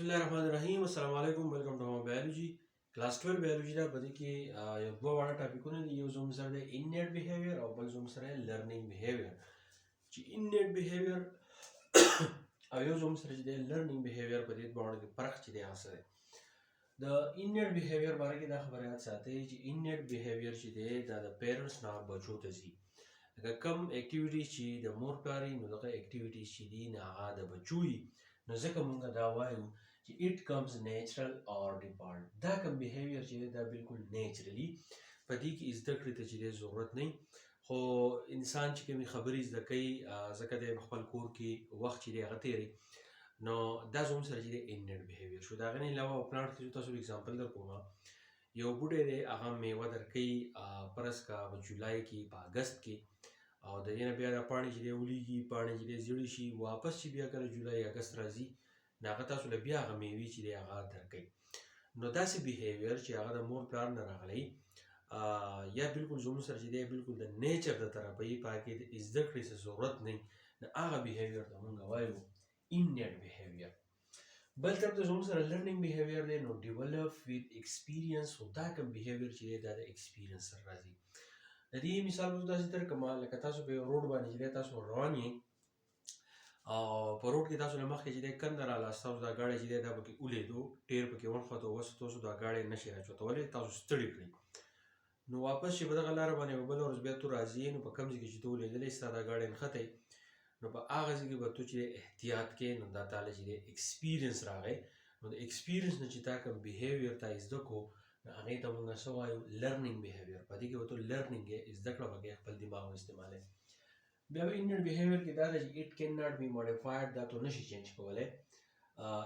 बिस्मिल्लाहिर्रहमानिर्रहीम अस्सलाम वालेकुम वेलकम टू बायोलॉजी क्लास 12 बायोलॉजी دا پدې کې یو دوه واړه ټاپکونه دي یو زموږ سره د انیټ بیهیویر او بل زموږ سره لرنینګ بیهیویر چې انیټ بیهیویر او یو زموږ سره د لرنینګ بیهیویر په دې باندې کې فرق چې دی هغه دی د انیټ بیهیویر باره کې دا خبره یاد ساتئ چې انیټ بیهیویر چې دی دا د پیرنټس نه بچو ته ځي لکه کم اکټیویټیز چې د مور پلار نو دغه اکټیویټیز چې دي نه هغه د بچو وي نو ځکه موږ دا وایو چې it comes natural or default دا کوم بیهیویر چې دا بالکل نیچرلی په دې کې زده کړې ته چې ضرورت نه خو انسان چې کومې خبرې زده کوي ځکه د خپل کور کې وخت چې دی هغه تیری نو دا زموږ سره چې دی انیټ بیهیویر شو د هغې نه علاوه پلانټ کې تاسو اګزامپل درکوم یو بوټی دی هغه میوه درکوي فرض کا په جولای کې په اګست کې او د دې نه بیا دا پاڼې چې دی ولیږي پاڼې چې دی زیړې شي واپس چې بیا کله جولای اګست راځي نو هغه تاسو له بیا هغه میوې چې دی هغه درکوي نو داسې بیهیویر چې هغه د مور پلار نه راغلی یا بالکل زموږ سره چې دی بالکل د نیچر د طرفه یې په هغه کې د زده کړې څه ضرورت نه نو هغه بیهیویر ته موږ وایو انیټ بیهیویر بل طرف ته زموږ سره لرنینګ بیهیویر دی نو ډیولپ ویت ایکسپیرینس خو دا کوم بیهیویر چې دی دا د ایکسپیرینس سره راځي د دې مثال اوس داسې درکړم لکه تاسو په روډ باندې چې دی تاسو روان یې او په روډ کې تاسو له مخکې چې دی کنده راله ستاسو دا ګاډی چې دی دا پکې ولیدو ټیر پکې ونښته اوس تاسو دا ګاډی نشئ راچوتولی تاسو ستړي کړئ نو واپس چې په دغه لاره باندې به بله ورځ بیا تو راځې نو په کوم ځای کې چې ته ولیدلی ستا دا ګاډی نښتی نو په هغه ځای کې به تو چې دی احتیاط کې نو دا تاله چې دی ایکسپیرینس راغی نو د ایکسپیرینس نه چې تا کوم بیهیویر تا زده کړو نو هغې ته موږ څه وایو لرنینګ بیهیویر په دې کې به تو لرنینګ یې زده کړه به خپل دماغ استعمالوي بیا انیټ بیهیویر کې دا ده چې اټ کین ناټ بی موډیفاید دا تو نشي چینج کولی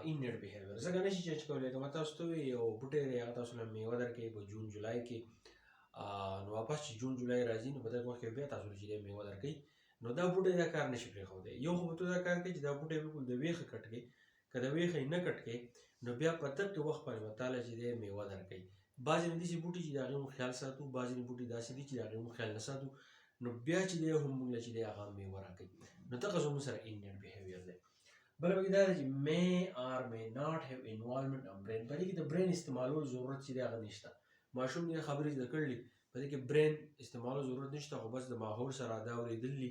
انیټ بیهیویر ځکه نشي چینج کولی که ما تاسو ته ووایي یو بوټی دی هغه تاسو له میوه درکوي په جون جولای کې نو واپس چې جون جولای راځي نو په دغه وخت کې بیا تاسو له چې دی میوه درکوي نو دا بوټی دا کار نشي پرېښودی یو خو به تو دا کار کوي چې دا بوټی بالکل د ویښه کټ کړي که د ویښه یې نه کټ کړي نو بیا په دغه وخت باندې به تاله چې دی میوه درکوي بعضې نه داسې بوټي چې د هغې مو خیال ساتو بعضې بوټي داسې دي چې د هغې مو خیال نه ساتو نو بیا چې دی هم موږ له چې دی هغه میوه راکوي نو دغه زموږ سره انیټ بیهیویر دی بله پکې دا ده چې may or may not have involvement of brain په دې کې د برین استعمالولو ضرورت چې دی هغه نشته ماشوم دې خبرې زده کړلي په دې کې برین استعمالولو ضرورت نشته خو بس د ماحول سره دا اورېدلي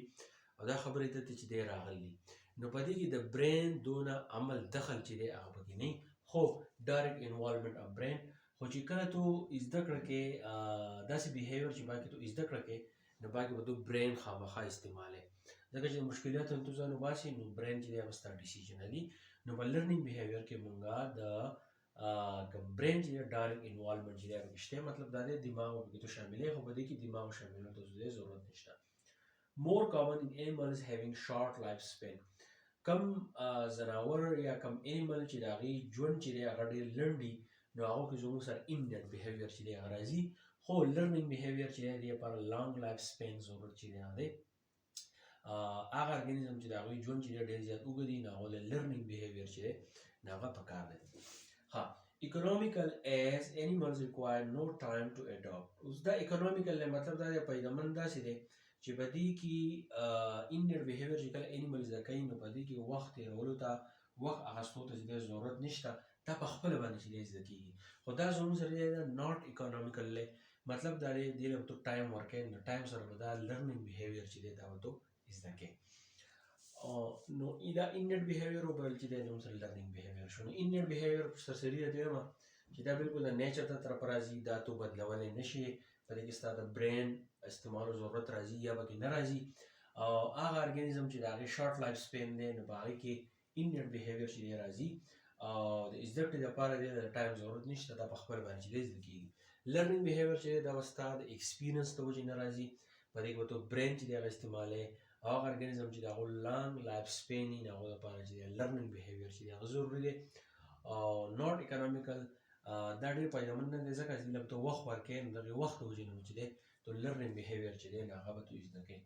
او دا خبرې ته چې دی راغلي نو په دې کې د برین دونه عمل دخل چې دی هغه پکې نه خو ډایرکټ انوالومنټ اف برین خو چې کله تو زده کړه کې داسې بیهیویر چې باقي تو زده کړه کې نو باقي به تو برین خامخا استعمالوي ځکه چې د مشکلاتو نه تو ځان وباسي نو برین چې دی هغه ستا ډیسیژنلي نو په لرنینګ بیهیویر کې مونږ د برین چې دی ډایرکټ انوالومنټ چې دی هغه پکې شته مطلب دا دی دماغ پکې تو شاملوي خو په دې کې دماغ شاملولو ته ضرورت نشته more common in animals having short lifespan کم ځناور یا کم انیمل چې د هغې ژوند چې دی هغه ډېر لنډ وي نو هغو کې زموږ سره انیټ بیهیویر چې دی هغه راځي خو لرنینګ بیهیویر چې دی د لپاره لانګ لایف سپین ضرورت چې دی هغه دی هغه ارګانیزم چې د هغوی ژوند چې دی ډېر زیات اوږد وي نو هغو له لرنینګ بیهیویر چې دی نو هغه پکار دی ها economical as animals require no time to adopt اوس دا economical نه مطلب دا دی پیدامند داسې دی چې په دې کې انیټ بیهیویر چې کله انیمل زده کوي نو په دې کې وخت تېرولو ته وخت اخیستو ته چې دی ضرورت نشته دا په خپله باندې چې دی زده کېږي خو دا زموږ سره دی ناټ اکانومیکل دی مطلب دا دی دې له به تو ټایم ورکوې نو ټایم سره به دا لرنینګ بیهیویر چې دی دا به تو زده کوې نو دا انیټ بیهیویر وبل چې دی زموږ سره لرنینګ بیهیویر شو نو انیټ بیهیویر سرسري دی چې دا بالکل د نیچر ته طرف راځي دا تو بدلولی نشي په دې کې ستا د برین استعمالو ضرورت راځي یا پکې نه راځي او هغه ارګانیزم چې د هغې شارټ لایف سپین دی نو په هغې کې انیټ بیهیویر چې دی راځي او د زده کړې لپاره دی د ټایم ضرورت نشته دا په خپل باندې چې دی زده کېږي لرنینګ بیهیویر چې دی دا به ستا د ایکسپیرینس د وجې نه راځي په دې کې به تو برین چې دی هغه استعمالوي او هغه ارګانیزم چې د هغو لانګ لایف سپین وي د هغو لپاره چې دی لرنینګ بیهیویر چې دی هغه ضروري دی او ناټ اکانومیکل دا ډېر پیدامند نه دی ځکه چې لږ ته وخت ورکوې نو دغې وخت د وجې نه چې دی تو لرنینګ بیهیویر چې دی نو هغه به تو زده کوې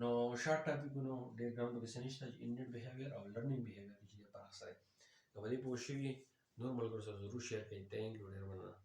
نو شارټ ټاپکونو ډېر ګران پکې څه نشته چې انیټ بیهیویر او لرنینګ بیهیویر چې دی فرق سره که په دې پوه شوي نور ملګرو سره ضرور شیر کړئ تھینک یو ډېر مننه